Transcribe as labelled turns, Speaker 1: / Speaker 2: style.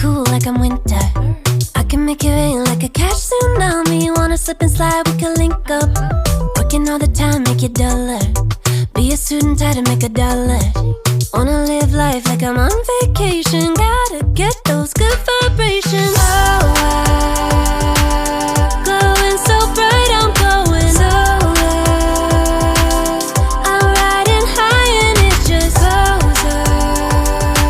Speaker 1: cool like I'm winter. I can make it rain like a cash tsunami. Wanna slip and slide, we can link up. Working all the time, make it duller. Be a student, try to make $1. Wanna live life like I'm on vacation. Gotta get those good vibrations. Oh,